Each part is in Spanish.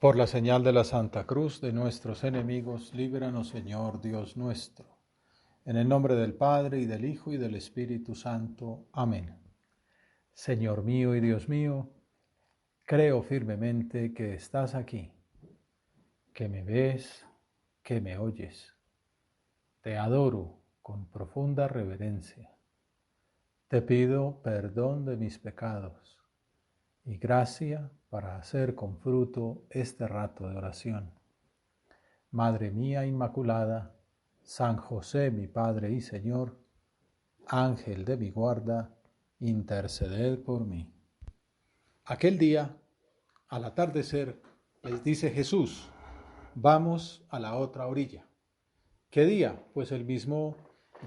Por la señal de la Santa Cruz de nuestros enemigos, líbranos, Señor Dios nuestro. En el nombre del Padre, y del Hijo, y del Espíritu Santo. Amén. Señor mío y Dios mío, creo firmemente que estás aquí, que me ves, que me oyes. Te adoro con profunda reverencia. Te pido perdón de mis pecados y gracia para hacer con fruto este rato de oración. Madre mía Inmaculada, San José mi Padre y Señor, Ángel de mi guarda, interceded por mí. Aquel día, al atardecer, les dice Jesús, vamos a la otra orilla. ¿Qué día? Pues el mismo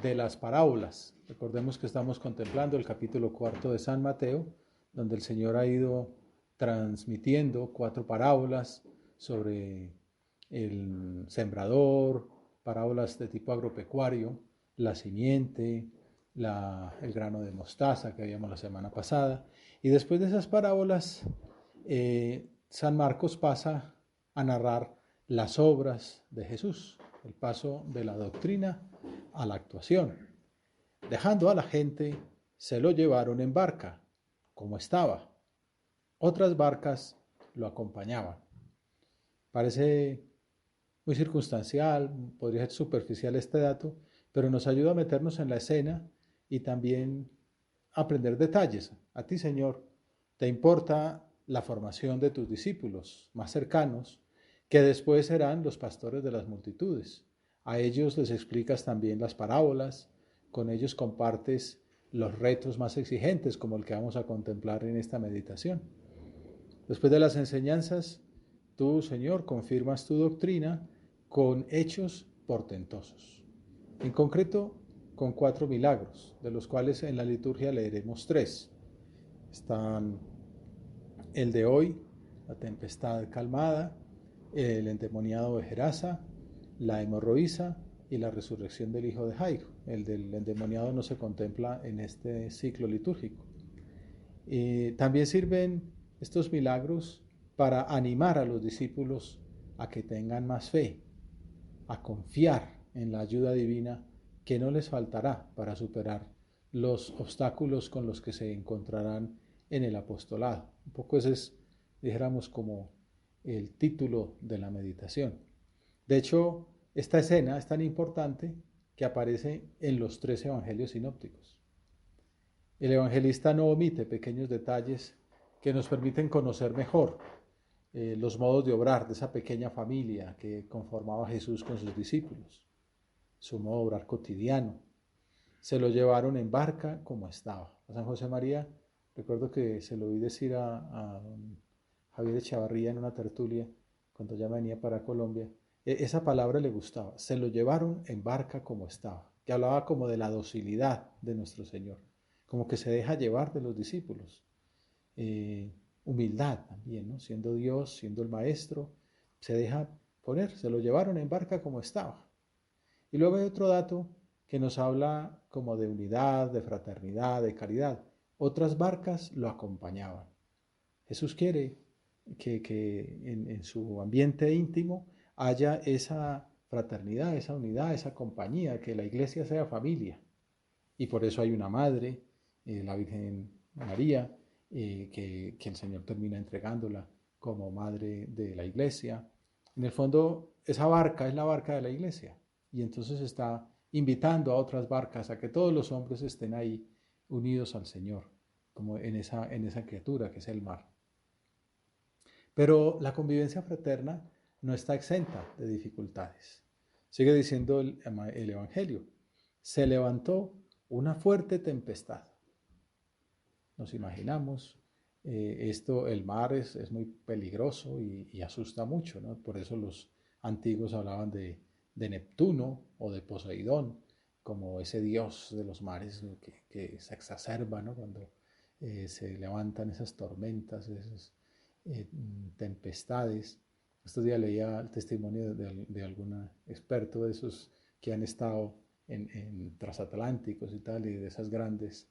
de las parábolas. Recordemos que estamos contemplando el capítulo 4 de San Mateo, donde el Señor ha ido transmitiendo 4 parábolas sobre el sembrador, parábolas de tipo agropecuario, la simiente, el grano de mostaza que habíamos la semana pasada. Y después de esas parábolas, San Marcos pasa a narrar las obras de Jesús, el paso de la doctrina a la actuación. Dejando a la gente, se lo llevaron en barca, como estaba. Otras barcas lo acompañaban. Parece muy circunstancial, podría ser superficial este dato, pero nos ayuda a meternos en la escena y también a aprender detalles. A ti, Señor, te importa la formación de tus discípulos más cercanos, que después serán los pastores de las multitudes. A ellos les explicas también las parábolas, con ellos compartes los retos más exigentes, como el que vamos a contemplar en esta meditación. Después de las enseñanzas, tú, Señor, confirmas tu doctrina con hechos portentosos. En concreto, con 4 milagros, de los cuales en la liturgia leeremos 3. Están el de hoy, la tempestad calmada, el endemoniado de Gerasa, la hemorroísa y la resurrección del hijo de Jairo. El del endemoniado no se contempla en este ciclo litúrgico. También sirven estos milagros para animar a los discípulos a que tengan más fe, a confiar en la ayuda divina que no les faltará para superar los obstáculos con los que se encontrarán en el apostolado. Un poco ese es, dijéramos, como el título de la meditación. De hecho, esta escena es tan importante que aparece en los 3 evangelios sinópticos. El evangelista no omite pequeños detalles que nos permiten conocer mejor los modos de obrar de esa pequeña familia que conformaba Jesús con sus discípulos, su modo de obrar cotidiano. Se lo llevaron en barca como estaba. A San José María, recuerdo que se lo oí decir a Javier Echavarría en una tertulia, cuando ya venía para Colombia, esa palabra le gustaba, se lo llevaron en barca como estaba, que hablaba como de la docilidad de nuestro Señor, como que se deja llevar de los discípulos. Humildad también, ¿no? Siendo Dios, siendo el Maestro, se deja poner, se lo llevaron en barca como estaba. Y luego hay otro dato que nos habla como de unidad, de fraternidad, de caridad. Otras barcas lo acompañaban. Jesús quiere que en su ambiente íntimo haya esa fraternidad, esa unidad, esa compañía, que la iglesia sea familia. Y por eso hay una madre, la Virgen María, que el Señor termina entregándola como madre de la iglesia. En el fondo, esa barca es la barca de la iglesia. Y entonces está invitando a otras barcas a que todos los hombres estén ahí unidos al Señor, como en esa criatura que es el mar. Pero la convivencia fraterna no está exenta de dificultades. Sigue diciendo el Evangelio. Se levantó una fuerte tempestad. Nos imaginamos, el mar es muy peligroso y asusta mucho, ¿no? Por eso los antiguos hablaban de Neptuno o de Poseidón, como ese dios de los mares que se exacerba, ¿no? Cuando se levantan esas tormentas, esas tempestades. Estos días leía el testimonio de algún experto de esos que han estado en transatlánticos y tal, y de esas grandes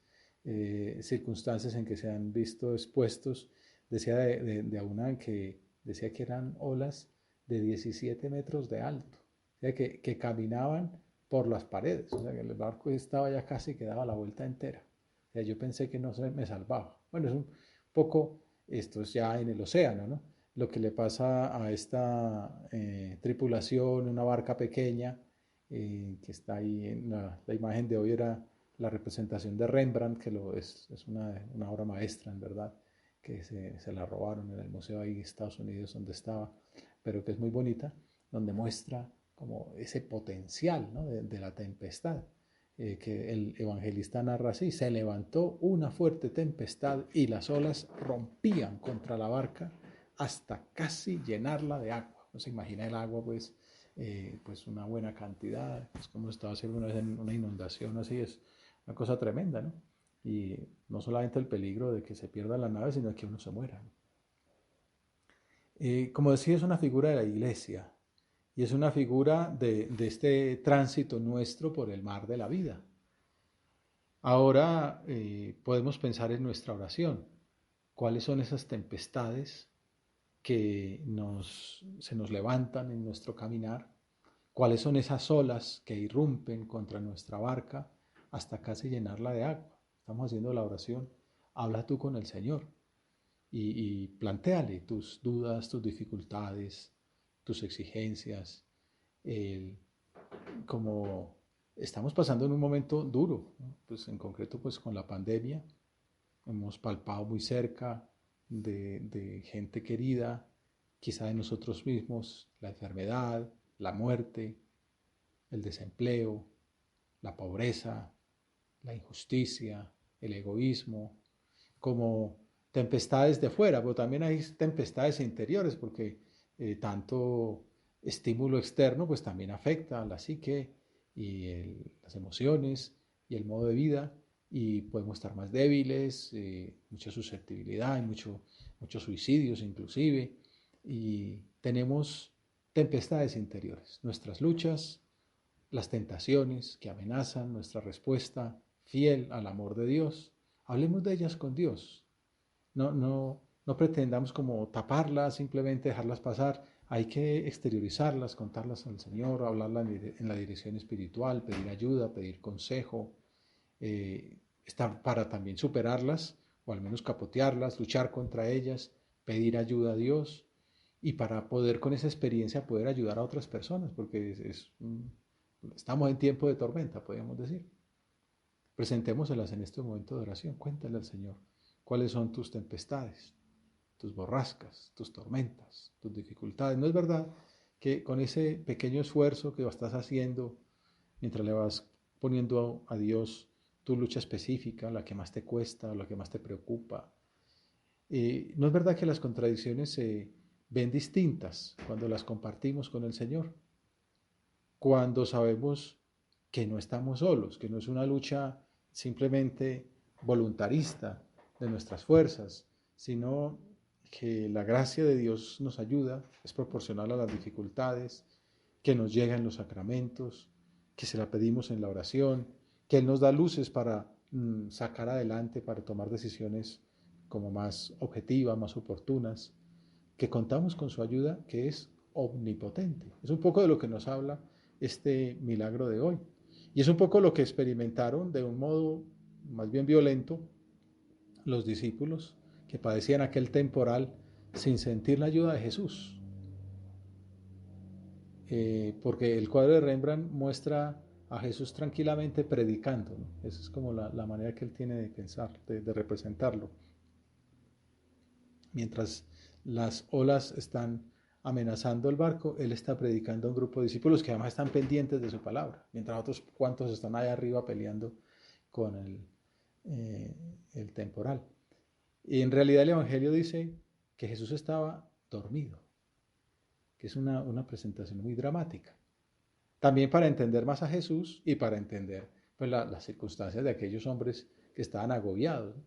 circunstancias en que se han visto expuestos. Decía de una que decía que eran olas de 17 metros de alto, o sea, que caminaban por las paredes, o sea, que el barco estaba ya casi que daba la vuelta entera. O sea, yo pensé que no se me salvaba. Bueno, es un poco, esto es ya en el océano, ¿no? Lo que le pasa a esta tripulación, una barca pequeña, que está ahí en la imagen de hoy era la representación de Rembrandt, que es una obra maestra, en verdad, que se la robaron en el museo ahí en Estados Unidos donde estaba, pero que es muy bonita, donde muestra como ese potencial, ¿no? de la tempestad, que el evangelista narra así: se levantó una fuerte tempestad y las olas rompían contra la barca hasta casi llenarla de agua. No se imagina el agua, pues una buena cantidad, es como estaba haciendo una vez en una inundación, así es una cosa tremenda, ¿no? Y no solamente el peligro de que se pierda la nave, sino de que uno se muera, ¿no? Como decía, es una figura de la iglesia y es una figura de este tránsito nuestro por el mar de la vida. Ahora podemos pensar en nuestra oración. ¿Cuáles son esas tempestades que se nos levantan en nuestro caminar? ¿Cuáles son esas olas que irrumpen contra nuestra barca hasta casi llenarla de agua? Estamos haciendo la oración. Habla tú con el Señor y plantéale tus dudas, tus dificultades, tus exigencias. El, como estamos pasando en un momento duro, ¿no? Pues en concreto pues con la pandemia, hemos palpado muy cerca de gente querida, quizá de nosotros mismos, la enfermedad, la muerte, el desempleo, la pobreza, la injusticia, el egoísmo, como tempestades de fuera, pero también hay tempestades interiores, porque tanto estímulo externo pues también afecta a la psique y las emociones y el modo de vida, y podemos estar más débiles, mucha susceptibilidad, muchos suicidios inclusive, y tenemos tempestades interiores, nuestras luchas, las tentaciones que amenazan nuestra respuesta fiel al amor de Dios. Hablemos de ellas con Dios. No pretendamos como taparlas, simplemente dejarlas pasar. Hay que exteriorizarlas, contarlas al Señor, hablarlas en la dirección espiritual, pedir ayuda, pedir consejo, estar para también superarlas, o al menos capotearlas, luchar contra ellas, pedir ayuda a Dios, y para poder con esa experiencia poder ayudar a otras personas, porque estamos en tiempo de tormenta, podríamos decir. Presentémoselas en este momento de oración. Cuéntale al Señor cuáles son tus tempestades, tus borrascas, tus tormentas, tus dificultades. ¿No es verdad que con ese pequeño esfuerzo que estás haciendo, mientras le vas poniendo a Dios tu lucha específica, la que más te cuesta, la que más te preocupa, no es verdad que las contradicciones se ven distintas cuando las compartimos con el Señor? Cuando sabemos que no estamos solos, que no es una lucha simplemente voluntarista de nuestras fuerzas, sino que la gracia de Dios nos ayuda, es proporcional a las dificultades, que nos llega en los sacramentos, que se la pedimos en la oración, que Él nos da luces para sacar adelante, para tomar decisiones como más objetivas, más oportunas, que contamos con su ayuda, que es omnipotente. Es un poco de lo que nos habla este milagro de hoy. Y es un poco lo que experimentaron de un modo más bien violento los discípulos que padecían aquel temporal sin sentir la ayuda de Jesús. Porque el cuadro de Rembrandt muestra a Jesús tranquilamente predicando, ¿no? Esa es como la manera que él tiene de pensar, de representarlo. Mientras las olas están amenazando el barco, él está predicando a un grupo de discípulos que además están pendientes de su palabra, mientras otros cuantos están allá arriba peleando con el temporal. Y en realidad el Evangelio dice que Jesús estaba dormido, que es una presentación muy dramática. También para entender más a Jesús y para entender pues, las circunstancias de aquellos hombres que estaban agobiados, ¿no?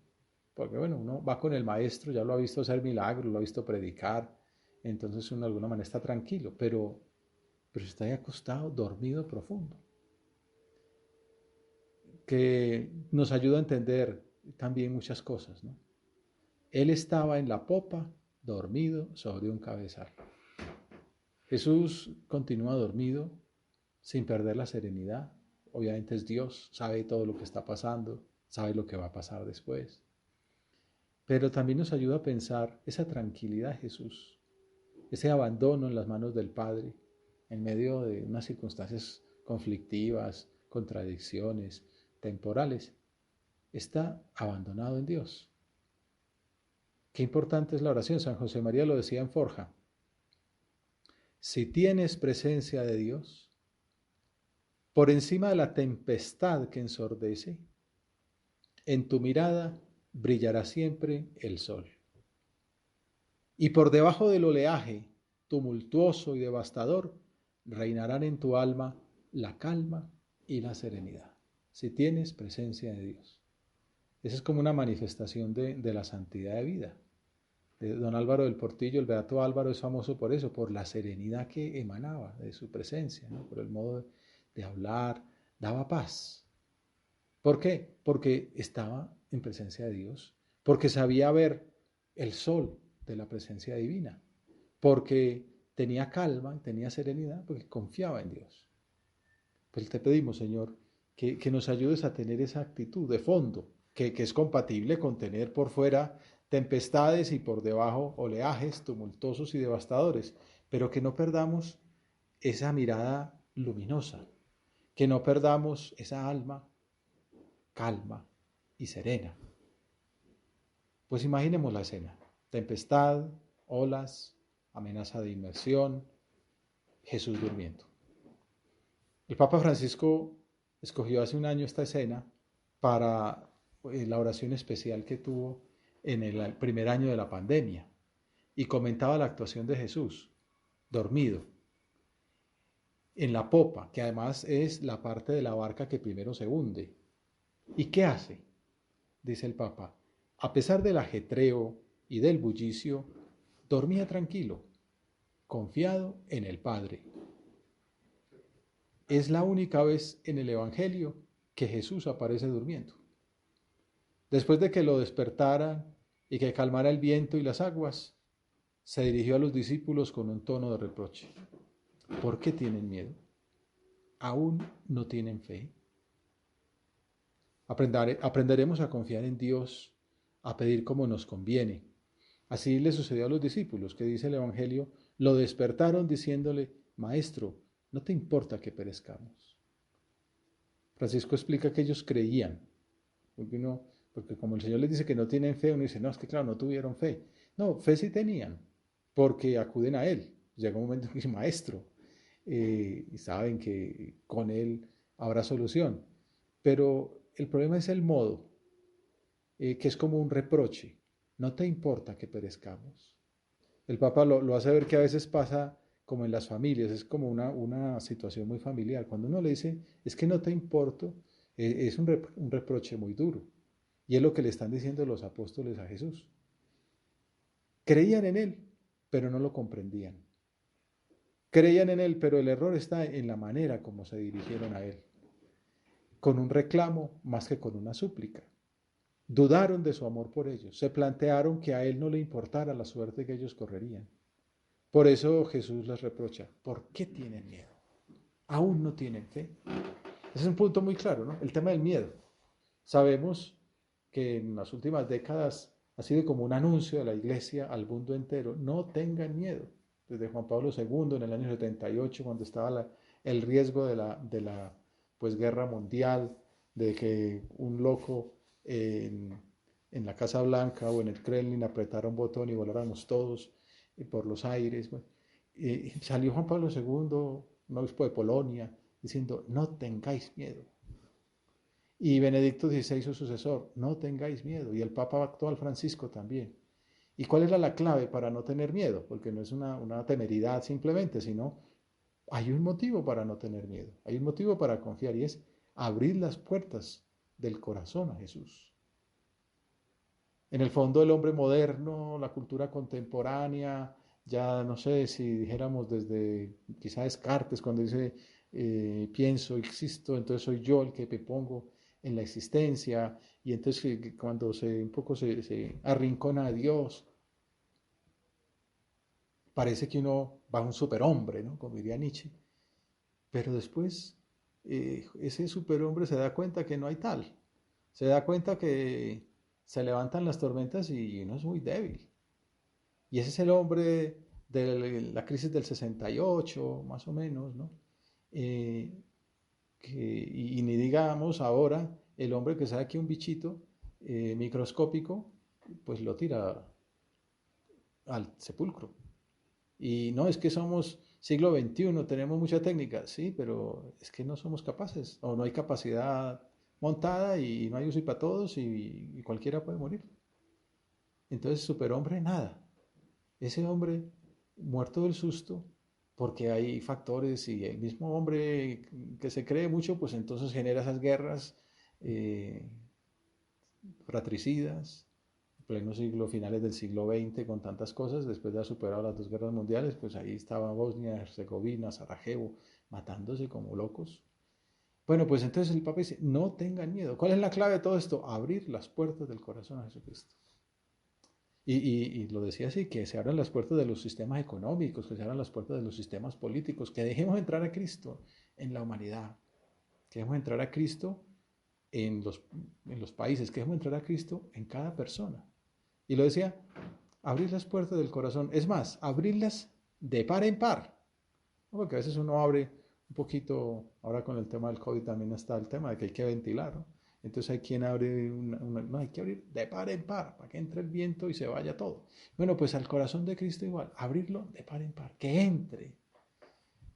Porque bueno, uno va con el maestro, ya lo ha visto hacer milagros, lo ha visto predicar, entonces uno de alguna manera está tranquilo, pero está ahí acostado, dormido profundo. Que nos ayuda a entender también muchas cosas, ¿no? Él estaba en la popa dormido sobre un cabezal. Jesús continúa dormido sin perder la serenidad. Obviamente es Dios, sabe todo lo que está pasando, sabe lo que va a pasar después. Pero también nos ayuda a pensar esa tranquilidad de Jesús, ese abandono en las manos del Padre, en medio de unas circunstancias conflictivas, contradicciones, temporales. Está abandonado en Dios. Qué importante es la oración. San José María lo decía en Forja. Si tienes presencia de Dios, por encima de la tempestad que ensordece, en tu mirada brillará siempre el sol. Y por debajo del oleaje tumultuoso y devastador, reinarán en tu alma la calma y la serenidad, si tienes presencia de Dios. Esa es como una manifestación de la santidad de vida. De don Álvaro del Portillo, el Beato Álvaro es famoso por eso, por la serenidad que emanaba de su presencia, ¿no? Por el modo de hablar, daba paz. ¿Por qué? Porque estaba en presencia de Dios, porque sabía ver el sol de la presencia divina, porque tenía calma, tenía serenidad, porque confiaba en Dios. Pues te pedimos, Señor, que nos ayudes a tener esa actitud de fondo, que es compatible con tener por fuera tempestades y por debajo oleajes tumultuosos y devastadores, pero que no perdamos esa mirada luminosa, que no perdamos esa alma calma y serena. Pues imaginemos la escena: tempestad, olas, amenaza de inmersión, Jesús durmiendo. El Papa Francisco escogió hace un año esta escena para la oración especial que tuvo en el primer año de la pandemia, y comentaba la actuación de Jesús, dormido, en la popa, que además es la parte de la barca que primero se hunde. ¿Y qué hace? Dice el Papa. A pesar del ajetreo y del bullicio, dormía tranquilo, confiado en el Padre. Es la única vez en el Evangelio que Jesús aparece durmiendo. Después de que lo despertara y que calmara el viento y las aguas, se dirigió a los discípulos con un tono de reproche. ¿Por qué tienen miedo? ¿Aún no tienen fe? Aprenderemos a confiar en Dios, a pedir como nos conviene. Así le sucedió a los discípulos, que dice el Evangelio, lo despertaron diciéndole, Maestro, ¿no te importa que perezcamos? Francisco explica que ellos creían, porque como el Señor les dice que no tienen fe, uno dice, no, es que claro, no tuvieron fe. No, fe sí tenían, porque acuden a Él. Llega un momento en que dice, Maestro, y saben que con Él habrá solución. Pero el problema es el modo, que es como un reproche. No te importa que perezcamos. El Papa lo hace ver que a veces pasa como en las familias, es como una situación muy familiar. Cuando uno le dice, es que no te importo, es un reproche muy duro. Y es lo que le están diciendo los apóstoles a Jesús. Creían en Él, pero no lo comprendían. Creían en Él, pero el error está en la manera como se dirigieron a Él. Con un reclamo más que con una súplica. Dudaron de su amor por ellos, se plantearon que a Él no le importara la suerte que ellos correrían. Por eso Jesús les reprocha, ¿por qué tienen miedo? ¿Aún no tienen fe? Ese es un punto muy claro, ¿no? El tema del miedo. Sabemos que en las últimas décadas ha sido como un anuncio de la Iglesia al mundo entero, no tengan miedo. Desde Juan Pablo II en el año 78, cuando estaba el riesgo de la pues, guerra mundial, de que un loco en la Casa Blanca o en el Kremlin apretara un botón y voláramos todos por los aires. Bueno, salió Juan Pablo II, un obispo de Polonia, diciendo, no tengáis miedo. Y Benedicto XVI, su sucesor, no tengáis miedo. Y el Papa actual Francisco también. ¿Y cuál era la clave para no tener miedo? Porque no es una temeridad simplemente, sino hay un motivo para no tener miedo. Hay un motivo para confiar y es abrir las puertas del corazón a Jesús. En el fondo el hombre moderno, la cultura contemporánea, ya no sé si dijéramos desde quizá Descartes cuando dice pienso, existo, entonces soy yo el que me pongo en la existencia, y entonces cuando un poco se arrincona a Dios, parece que uno va a un superhombre, ¿no? Como diría Nietzsche, pero después ese superhombre se da cuenta que no hay tal, se da cuenta que se levantan las tormentas y uno es muy débil. Y ese es el hombre de la crisis del 68, más o menos, ¿no? Eh, y ni digamos ahora el hombre que sabe que un bichito microscópico, pues lo tira al sepulcro. Y no es que somos siglo XXI, tenemos mucha técnica, sí, pero es que no somos capaces, o no hay capacidad montada y no hay uso y para todos y cualquiera puede morir. Entonces, superhombre, nada. Ese hombre muerto del susto, porque hay factores y el mismo hombre que se cree mucho, pues entonces genera esas guerras eh, fratricidas, pleno siglo, finales del siglo XX, con tantas cosas, después de haber superado las dos guerras mundiales, pues ahí estaba Bosnia, Herzegovina, Sarajevo, matándose como locos. Bueno, pues entonces el Papa dice, no tengan miedo. ¿Cuál es la clave de todo esto? Abrir las puertas del corazón a Jesucristo. Y lo decía así, que se abran las puertas de los sistemas económicos, que se abran las puertas de los sistemas políticos, que dejemos entrar a Cristo en la humanidad, que dejemos entrar a Cristo en los países, que dejemos entrar a Cristo en cada persona. Y lo decía, abrir las puertas del corazón, es más, abrirlas de par en par, ¿no? Porque a veces uno abre un poquito, ahora con el tema del COVID también está el tema de que hay que ventilar, ¿no? Entonces hay quien abre, no, hay que abrir de par en par para que entre el viento y se vaya todo. Bueno, pues al corazón de Cristo igual, abrirlo de par en par, que entre.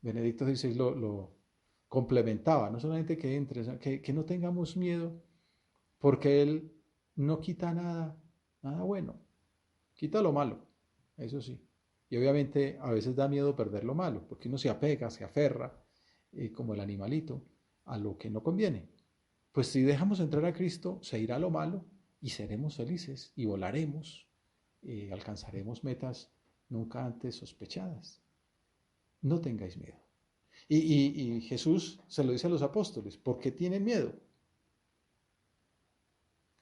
Benedicto XVI lo complementaba, no solamente que entre, sino que no tengamos miedo, porque Él no quita nada, nada bueno, quita lo malo, eso sí. Y obviamente a veces da miedo perder lo malo, porque uno se apega, se aferra, como el animalito, a lo que no conviene. Pues si dejamos entrar a Cristo, se irá lo malo y seremos felices y volaremos, alcanzaremos metas nunca antes sospechadas. No tengáis miedo. Y Jesús se lo dice a los apóstoles, ¿por qué tienen miedo?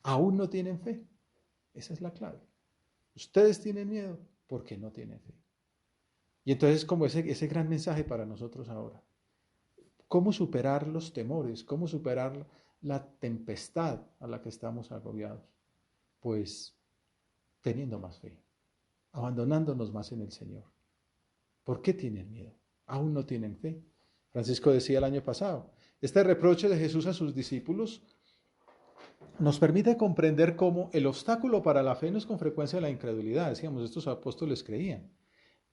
Aún no tienen fe. Esa es la clave. Ustedes tienen miedo porque no tienen fe. Y entonces como ese gran mensaje para nosotros ahora. ¿Cómo superar los temores? ¿Cómo superar la tempestad a la que estamos agobiados? Pues teniendo más fe, abandonándonos más en el Señor. ¿Por qué tienen miedo? Aún no tienen fe. Francisco decía el año pasado, este reproche de Jesús a sus discípulos nos permite comprender cómo el obstáculo para la fe no es con frecuencia la incredulidad. Decíamos, estos apóstoles creían.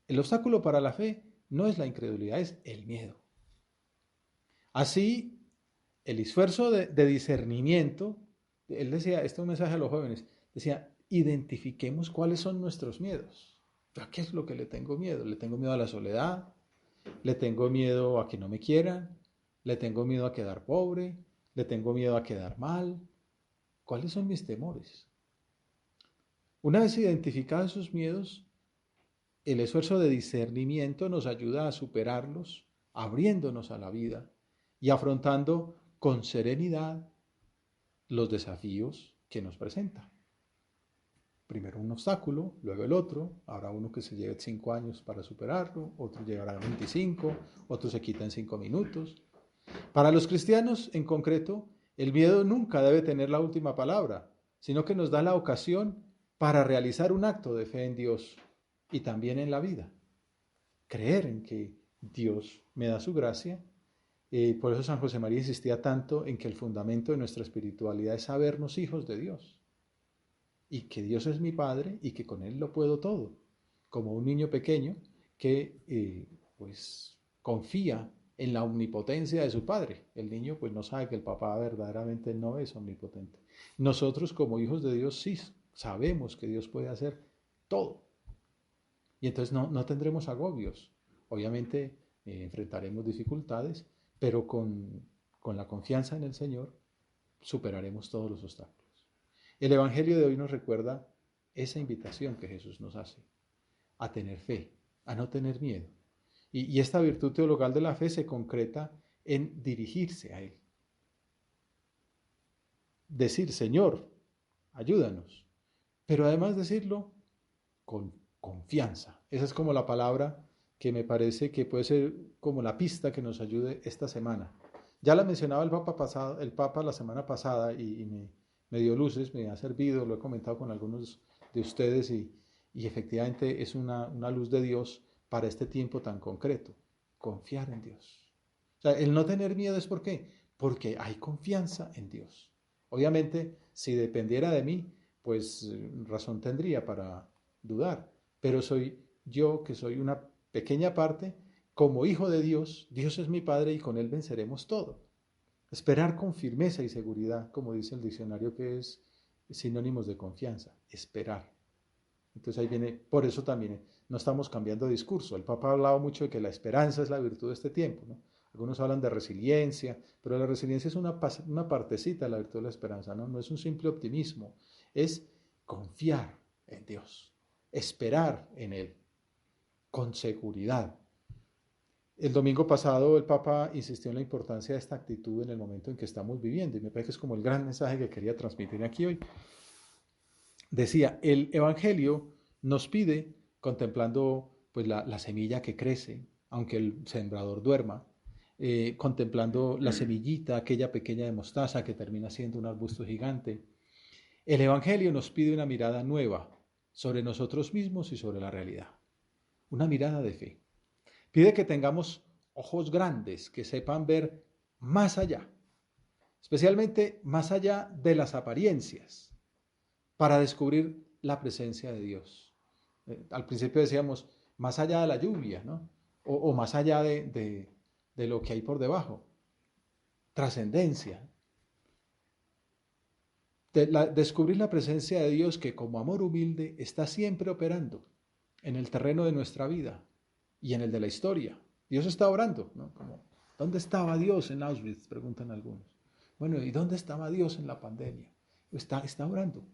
El obstáculo para la fe no es la incredulidad, es el miedo. Así, el esfuerzo de discernimiento, él decía, este es un mensaje a los jóvenes, decía, identifiquemos cuáles son nuestros miedos. ¿A qué es lo que le tengo miedo? Le tengo miedo a la soledad, le tengo miedo a que no me quieran, le tengo miedo a quedar pobre, le tengo miedo a quedar mal. ¿Cuáles son mis temores? Una vez identificados esos miedos, el esfuerzo de discernimiento nos ayuda a superarlos, abriéndonos a la vida y afrontando con serenidad los desafíos que nos presenta. Primero un obstáculo, luego el otro, habrá uno que se lleve 5 años para superarlo, otro llevará 25, otro se quita en 5 minutos. Para los cristianos en concreto, el miedo nunca debe tener la última palabra, sino que nos da la ocasión para realizar un acto de fe en Dios y también en la vida. Creer en que Dios me da su gracia. Por eso San José María insistía tanto en que el fundamento de nuestra espiritualidad es sabernos hijos de Dios y que Dios es mi Padre y que con Él lo puedo todo, como un niño pequeño que pues confía en la omnipotencia de su Padre. El niño pues no sabe que el papá verdaderamente no es omnipotente. Nosotros como hijos de Dios sí sabemos que Dios puede hacer todo. Y entonces no tendremos agobios. Obviamente enfrentaremos dificultades, pero con la confianza en el Señor superaremos todos los obstáculos. El Evangelio de hoy nos recuerda esa invitación que Jesús nos hace a tener fe, a no tener miedo. Y esta virtud teologal de la fe se concreta en dirigirse a Él. Decir, Señor, ayúdanos. Pero además decirlo con confianza. Esa es como la palabra que me parece que puede ser como la pista que nos ayude esta semana. Ya la mencionaba el Papa la semana pasada y me dio luces, me ha servido, lo he comentado con algunos de ustedes y efectivamente es una luz de Dios para este tiempo tan concreto. Confiar en Dios. O sea, el no tener miedo es ¿por qué? Porque hay confianza en Dios. Obviamente, si dependiera de mí, pues razón tendría para dudar. Pero soy yo, que soy una pequeña parte, como hijo de Dios, Dios es mi Padre y con Él venceremos todo. Esperar con firmeza y seguridad, como dice el diccionario, que es sinónimos de confianza, esperar. Entonces ahí viene, por eso también no estamos cambiando de discurso. El Papa ha hablado mucho de que la esperanza es la virtud de este tiempo, ¿no? Algunos hablan de resiliencia, pero la resiliencia es una partecita de la virtud de la esperanza, ¿no? No es un simple optimismo, es confiar en Dios, esperar en Él, con seguridad. El domingo pasado el Papa insistió en la importancia de esta actitud en el momento en que estamos viviendo y me parece que es como el gran mensaje que quería transmitir aquí hoy. Decía, el Evangelio nos pide, contemplando pues la semilla que crece, aunque el sembrador duerma, contemplando la semillita, aquella pequeña de mostaza que termina siendo un arbusto gigante. El Evangelio nos pide una mirada nueva sobre nosotros mismos y sobre la realidad, una mirada de fe. Pide que tengamos ojos grandes, que sepan ver más allá, especialmente más allá de las apariencias, para descubrir la presencia de Dios. Al principio decíamos, más allá de la lluvia, ¿no? O más allá de lo que hay por debajo. Trascendencia. Descubrir la presencia de Dios que como amor humilde está siempre operando en el terreno de nuestra vida y en el de la historia. Dios está orando, ¿no? Como, ¿dónde estaba Dios en Auschwitz? Preguntan algunos. Bueno, ¿y dónde estaba Dios en la pandemia? Está orando.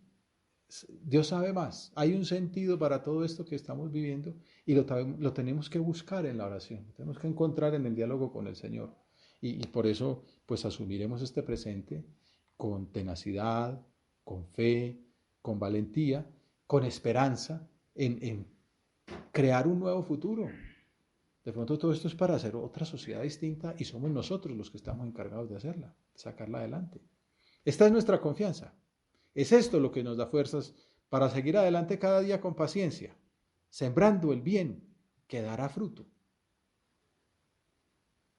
Dios sabe más. Hay un sentido para todo esto que estamos viviendo y lo tenemos que buscar en la oración. Lo tenemos que encontrar en el diálogo con el Señor. Y por eso, pues asumiremos este presente con tenacidad, con fe, con valentía, con esperanza en crear un nuevo futuro. De pronto todo esto es para hacer otra sociedad distinta y somos nosotros los que estamos encargados de hacerla, de sacarla adelante. Esta es nuestra confianza. Es esto lo que nos da fuerzas para seguir adelante cada día con paciencia, sembrando el bien que dará fruto.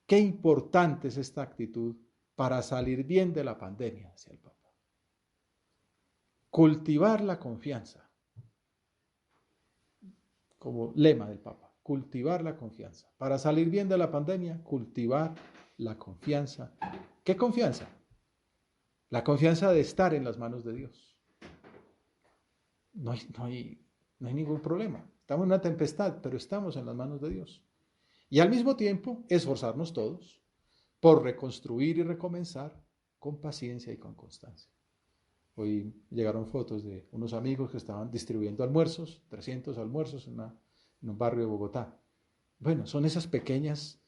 Qué importante es esta actitud para salir bien de la pandemia, decía el Papa. Cultivar la confianza, como lema del Papa, cultivar la confianza. Para salir bien de la pandemia, cultivar la confianza. ¿Qué confianza? La confianza de estar en las manos de Dios. No hay ningún problema. Estamos en una tempestad, pero estamos en las manos de Dios. Y al mismo tiempo, esforzarnos todos por reconstruir y recomenzar con paciencia y con constancia. Hoy llegaron fotos de unos amigos que estaban distribuyendo almuerzos, 300 almuerzos en un barrio de Bogotá. Bueno, son esas pequeñas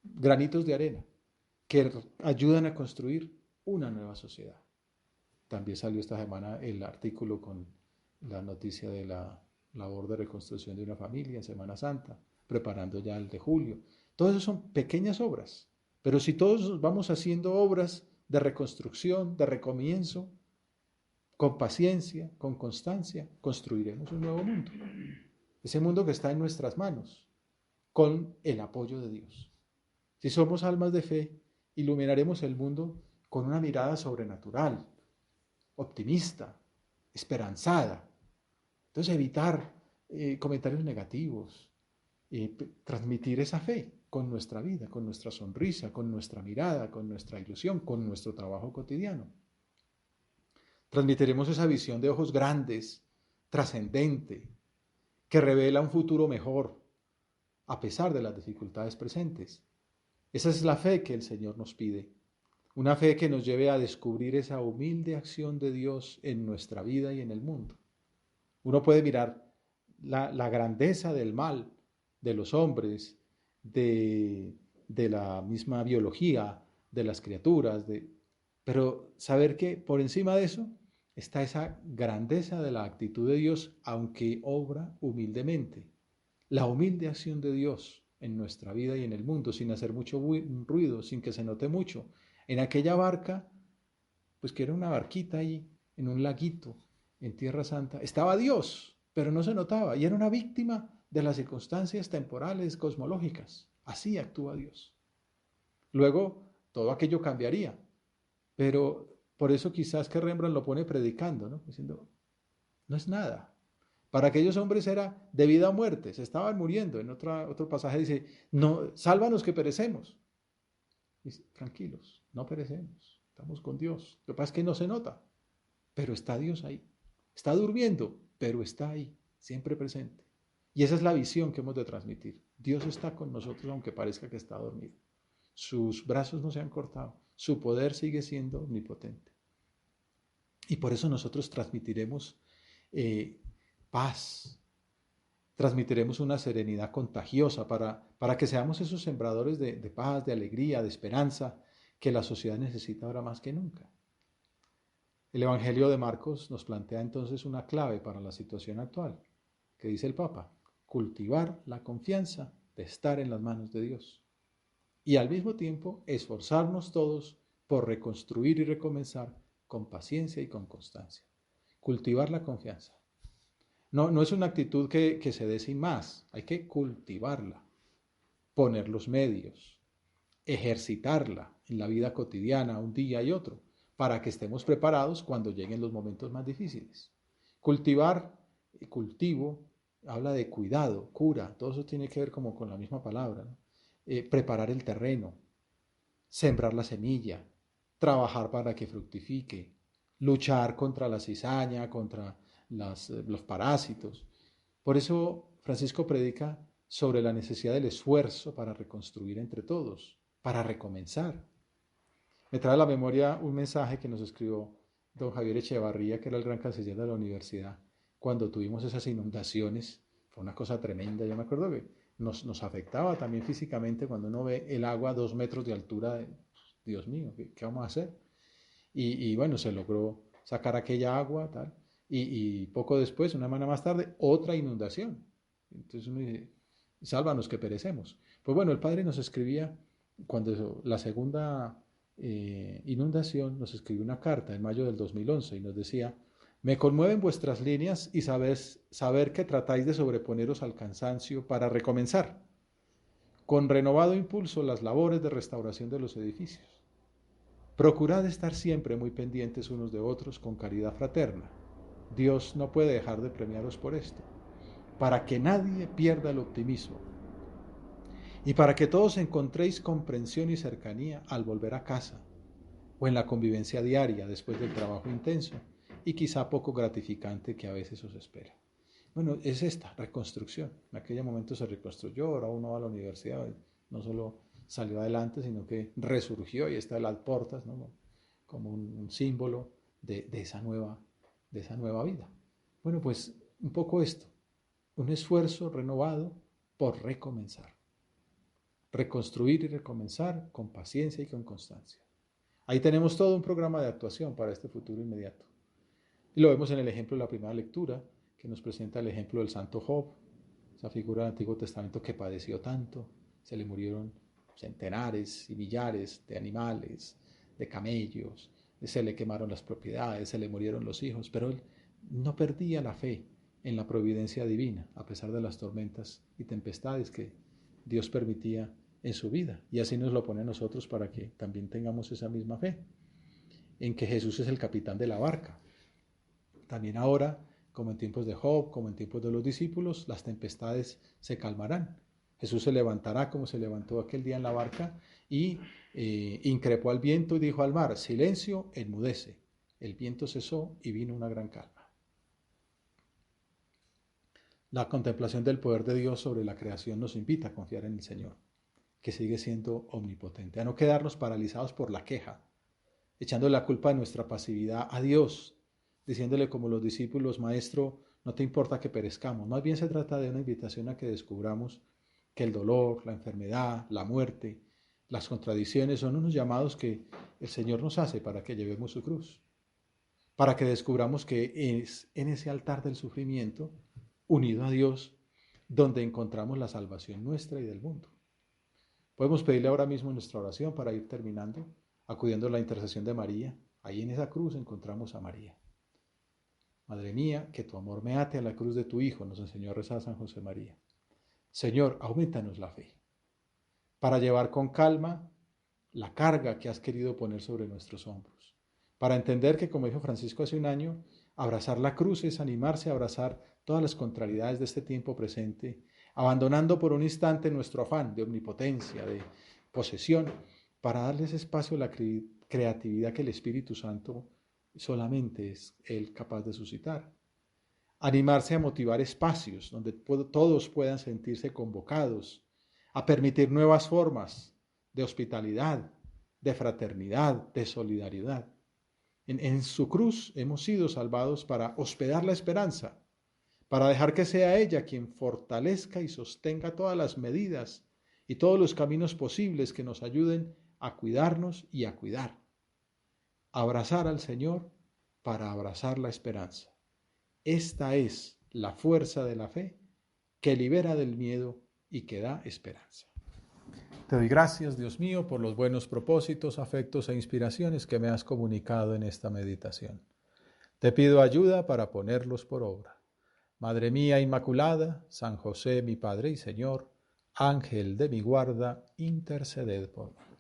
granitos de arena que ayudan a construir una nueva sociedad. También salió esta semana el artículo con la noticia de la labor de reconstrucción de una familia en Semana Santa, preparando ya el de julio. Todo eso son pequeñas obras, pero si todos vamos haciendo obras de reconstrucción, de recomienzo, con paciencia, con constancia, construiremos un nuevo mundo. Ese mundo que está en nuestras manos, con el apoyo de Dios. Si somos almas de fe, iluminaremos el mundo con una mirada sobrenatural, optimista, esperanzada. Entonces evitar comentarios negativos, transmitir esa fe con nuestra vida, con nuestra sonrisa, con nuestra mirada, con nuestra ilusión, con nuestro trabajo cotidiano. Transmitiremos esa visión de ojos grandes, trascendente, que revela un futuro mejor a pesar de las dificultades presentes. Esa es la fe que el Señor nos pide. Una fe que nos lleve a descubrir esa humilde acción de Dios en nuestra vida y en el mundo. Uno puede mirar la grandeza del mal, de los hombres, de la misma biología, de las criaturas, pero saber que por encima de eso está esa grandeza de la actitud de Dios, aunque obra humildemente. La humilde acción de Dios en nuestra vida y en el mundo, sin hacer mucho ruido, sin que se note mucho. En aquella barca, pues que era una barquita ahí, en un laguito, en Tierra Santa, estaba Dios, pero no se notaba, y era una víctima de las circunstancias temporales, cosmológicas. Así actúa Dios. Luego, todo aquello cambiaría, pero por eso quizás que Rembrandt lo pone predicando, ¿no? Diciendo, no es nada. Para aquellos hombres era de vida o muerte, se estaban muriendo. En otro pasaje dice, no, sálvanos que perecemos. Dice, tranquilos, no perecemos, estamos con Dios. Lo que pasa es que no se nota, pero está Dios ahí. Está durmiendo, pero está ahí, siempre presente. Y esa es la visión que hemos de transmitir. Dios está con nosotros aunque parezca que está dormido. Sus brazos no se han cortado, su poder sigue siendo omnipotente. Y por eso nosotros transmitiremos paz, transmitiremos una serenidad contagiosa para que seamos esos sembradores de paz, de alegría, de esperanza que la sociedad necesita ahora más que nunca. El Evangelio de Marcos nos plantea entonces una clave para la situación actual, que dice el Papa, cultivar la confianza de estar en las manos de Dios y al mismo tiempo esforzarnos todos por reconstruir y recomenzar con paciencia y con constancia. Cultivar la confianza. No es una actitud que se dé sin más, hay que cultivarla, poner los medios, ejercitarla en la vida cotidiana, un día y otro, para que estemos preparados cuando lleguen los momentos más difíciles. Cultivar, cultivo, habla de cuidado, cura, todo eso tiene que ver como con la misma palabra, ¿no? Preparar el terreno, sembrar la semilla, trabajar para que fructifique, luchar contra la cizaña, contra los parásitos. Por eso Francisco predica sobre la necesidad del esfuerzo para reconstruir entre todos, para recomenzar. Me trae a la memoria un mensaje que nos escribió don Javier Echevarría, que era el gran canciller de la universidad, cuando tuvimos esas inundaciones. Fue una cosa tremenda, yo me acuerdo que nos afectaba también físicamente cuando uno ve el agua a 2 metros de altura. Dios mío, ¿qué vamos a hacer? Y bueno, se logró sacar aquella agua, tal, y poco después, una semana más tarde, otra inundación. Entonces uno dice, sálvanos que perecemos. Pues bueno, el padre nos escribía, cuando la segunda inundación, nos escribió una carta en mayo del 2011 y nos decía, me conmueven vuestras líneas y saber que tratáis de sobreponeros al cansancio para recomenzar con renovado impulso las labores de restauración de los edificios. Procurad estar siempre muy pendientes unos de otros con caridad fraterna. Dios no puede dejar de premiaros por esto, para que nadie pierda el optimismo y para que todos encontréis comprensión y cercanía al volver a casa o en la convivencia diaria después del trabajo intenso y quizá poco gratificante que a veces os espera. Bueno, es esta reconstrucción. En aquel momento se reconstruyó, ahora uno va a la universidad, no solo salió adelante, sino que resurgió y está en las puertas, ¿no? Como un símbolo de esa nueva vida. Bueno, pues un poco esto, un esfuerzo renovado por recomenzar. Reconstruir y recomenzar con paciencia y con constancia. Ahí tenemos todo un programa de actuación para este futuro inmediato. Y lo vemos en el ejemplo de la primera lectura, que nos presenta el ejemplo del santo Job, esa figura del Antiguo Testamento que padeció tanto, se le murieron centenares y millares de animales, de camellos, se le quemaron las propiedades, se le murieron los hijos, pero él no perdía la fe en la providencia divina, a pesar de las tormentas y tempestades que Dios permitía en su vida. Y así nos lo pone a nosotros para que también tengamos esa misma fe, en que Jesús es el capitán de la barca. También ahora, como en tiempos de Job, como en tiempos de los discípulos, las tempestades se calmarán. Jesús se levantará como se levantó aquel día en la barca y increpó al viento y dijo al mar, silencio, enmudece. El viento cesó y vino una gran calma. La contemplación del poder de Dios sobre la creación nos invita a confiar en el Señor, que sigue siendo omnipotente, a no quedarnos paralizados por la queja, echando la culpa de nuestra pasividad a Dios, diciéndole como los discípulos, Maestro, no te importa que perezcamos. Más bien se trata de una invitación a que descubramos que el dolor, la enfermedad, la muerte, las contradicciones son unos llamados que el Señor nos hace para que llevemos su cruz, para que descubramos que es en ese altar del sufrimiento, unido a Dios, donde encontramos la salvación nuestra y del mundo. Podemos pedirle ahora mismo nuestra oración para ir terminando, acudiendo a la intercesión de María. Ahí en esa cruz encontramos a María. Madre mía, que tu amor me ate a la cruz de tu Hijo, nos enseñó a rezar San José María. Señor, aumentanos la fe, para llevar con calma la carga que has querido poner sobre nuestros hombros. Para entender que, como dijo Francisco hace un año, abrazar la cruz es animarse a abrazar todas las contrariedades de este tiempo presente, abandonando por un instante nuestro afán de omnipotencia, de posesión, para darles espacio a la creatividad que el Espíritu Santo solamente es Él capaz de suscitar. Animarse a motivar espacios donde todos puedan sentirse convocados, a permitir nuevas formas de hospitalidad, de fraternidad, de solidaridad. En su cruz hemos sido salvados para hospedar la esperanza, para dejar que sea ella quien fortalezca y sostenga todas las medidas y todos los caminos posibles que nos ayuden a cuidarnos y a cuidar. Abrazar al Señor para abrazar la esperanza. Esta es la fuerza de la fe que libera del miedo y que da esperanza. Te doy gracias, Dios mío, por los buenos propósitos, afectos e inspiraciones que me has comunicado en esta meditación. Te pido ayuda para ponerlos por obra. Madre mía Inmaculada, San José, mi Padre y Señor, Ángel de mi guarda, interceded por mí.